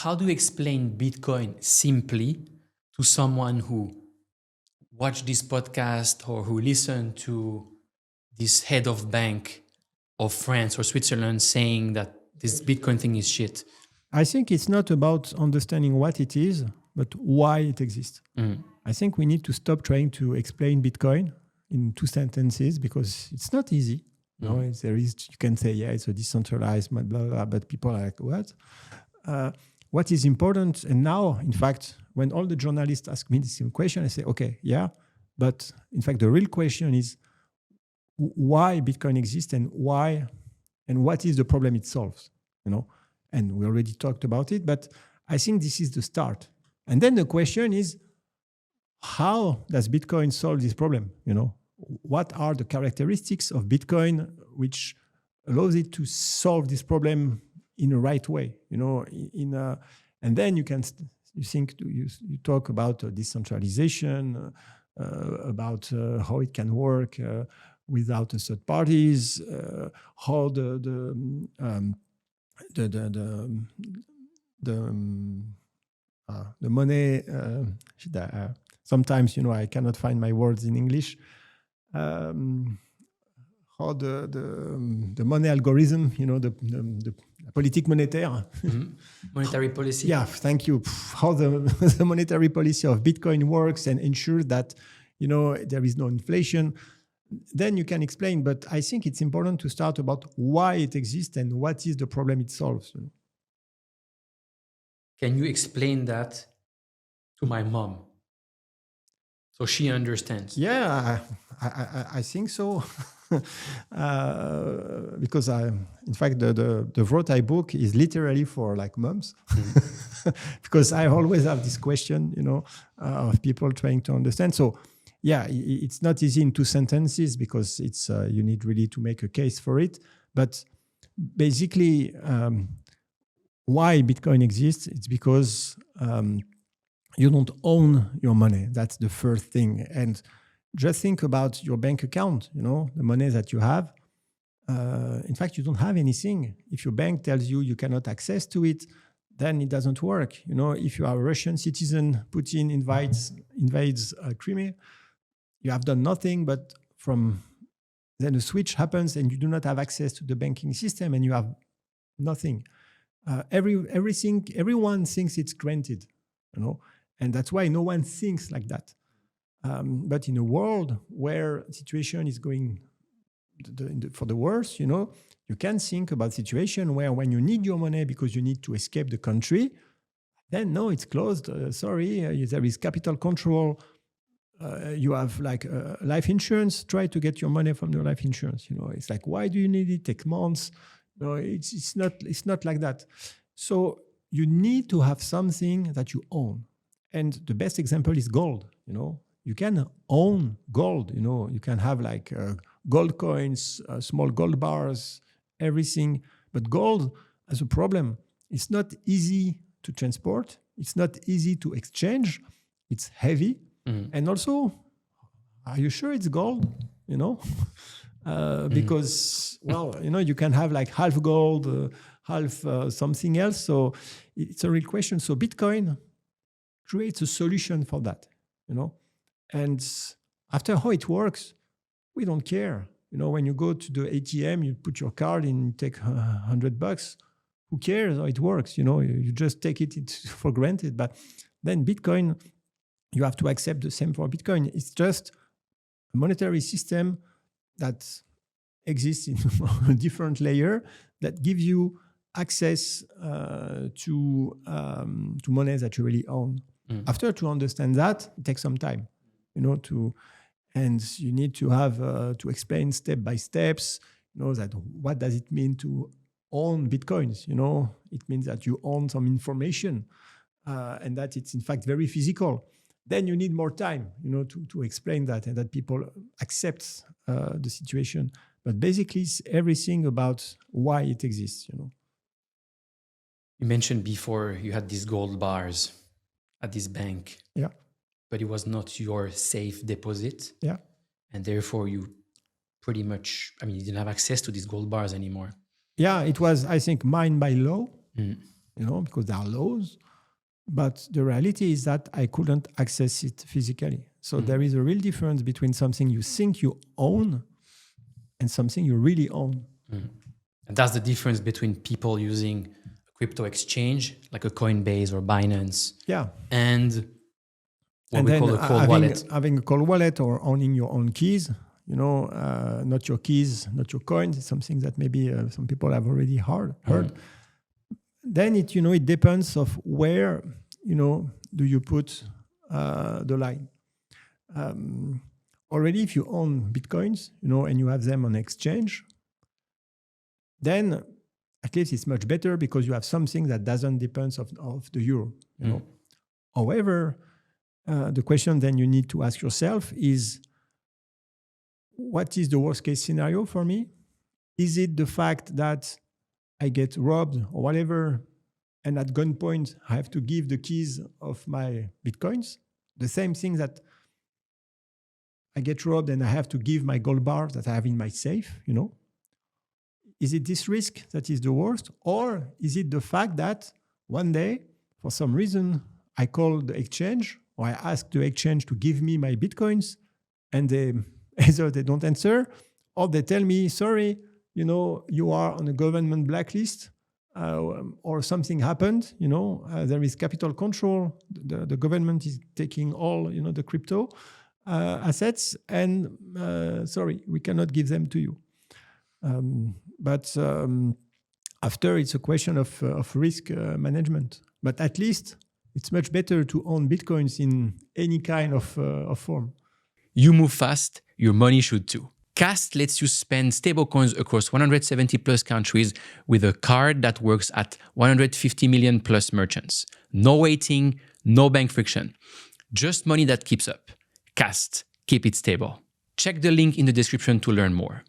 how do you explain Bitcoin simply to someone who watched this podcast or who listened to this head of bank of France or Switzerland saying that this Bitcoin thing is shit? I think it's not about understanding what it is, but why it exists. I think we need to stop trying to explain Bitcoin in 2 sentences because it's not easy. No, there is. You can say, yeah, it's a decentralized, blah, blah, blah, but people are like, what? What is important? And now, in fact, when all the journalists ask me the same question, I say, okay, yeah, but in fact, the real question is why Bitcoin exists and why, and what is the problem it solves, you know? And we already talked about it, but I think this is the start. And then the question is, how does Bitcoin solve this problem? You know, what are the characteristics of Bitcoin which allows it to solve this problem in the right way? You know, and then you talk about decentralization, about how it can work without third parties, how the money. Sometimes, you know, I cannot find my words in English. How the money algorithm, you know, the politique monétaire. Monetary policy. Yeah, thank you. How the monetary policy of Bitcoin works and ensures that, you know, there is no inflation. Then you can explain, but I think it's important to start about why it exists and what is the problem it solves. You know? Can you explain that to my mom so she understands? Yeah, I think so. Because in fact, the Vrotai book is literally for like moms. Because I always have this question, you know, of people trying to understand. So yeah, it's not easy in 2 sentences because it's you need really to make a case for it. But basically, why Bitcoin exists, it's because you don't own your money. That's the first thing. And just think about your bank account, you know, the money that you have. In fact, you don't have anything. If your bank tells you you cannot access to it, then it doesn't work. You know, if you are a Russian citizen, Putin invades Crimea, you have done nothing, but then a switch happens and you do not have access to the banking system and you have nothing. Everyone thinks it's granted, you know, and that's why no one thinks like that. But in a world where the situation is going for the worse, you know, you can think about situation where when you need your money because you need to escape the country, then no, it's closed. Sorry, there is capital control. You have like life insurance. Try to get your money from your life insurance. You know, it's like, why do you need it? Take months. No, it's not like that. So you need to have something that you own. And the best example is gold. You know, you can own gold. You know, you can have like gold coins, small gold bars, everything. But gold has a problem. It's not easy to transport. It's not easy to exchange. It's heavy. And also, are you sure it's gold? You know, because, well, you know, you can have like half gold, half something else. So it's a real question. So Bitcoin creates a solution for that, you know. And after how it works, we don't care. You know, when you go to the ATM, you put your card in, you take $100. Who cares how it works? You know, you just take it for granted. But then Bitcoin, you have to accept the same for Bitcoin. It's just a monetary system that exists in a different layer that gives you access to money that you really own. After to understand that, it takes some time, you know, and you need to have to explain step by steps, you know, that what does it mean to own Bitcoins? You know, it means that you own some information and that it's in fact very physical. Then you need more time, you know, to explain that and that people accept the situation. But basically, it's everything about why it exists, you know. You mentioned before you had these gold bars at this bank. Yeah. But it was not your safe deposit. Yeah. And therefore, you pretty much, I mean, you didn't have access to these gold bars anymore. Yeah, it was, I think, mined by law. because there are laws. But the reality is that I couldn't access it physically. So there is a real difference between something you think you own and something you really own. And that's the difference between people using a crypto exchange, like a Coinbase or Binance, and what we call a cold wallet. Having a cold wallet or owning your own keys, not your keys, not your coins, it's something that maybe some people have already heard. Then it depends of where, do you put the line. Already, if you own Bitcoins, and you have them on exchange, then at least it's much better because you have something that doesn't depend of the euro. However, the question then you need to ask yourself is, what is the worst case scenario for me? Is it the fact that I get robbed or whatever, and at gunpoint I have to give the keys of my Bitcoins? The same thing that I get robbed and I have to give my gold bars that I have in my safe, Is it this risk that is the worst? Or is it the fact that one day, for some reason, I call the exchange or I ask the exchange to give me my Bitcoins and either they don't answer or they tell me, sorry, you are on a government blacklist or something happened, there is capital control. The government is taking all, the crypto assets and sorry, we cannot give them to you. But after, it's a question of risk management. But at least it's much better to own Bitcoins in any kind of form. You move fast, your money should too. KAST lets you spend stablecoins across 170 plus countries with a card that works at 150 million plus merchants. No waiting, no bank friction. Just money that keeps up. KAST, keep it stable. Check the link in the description to learn more.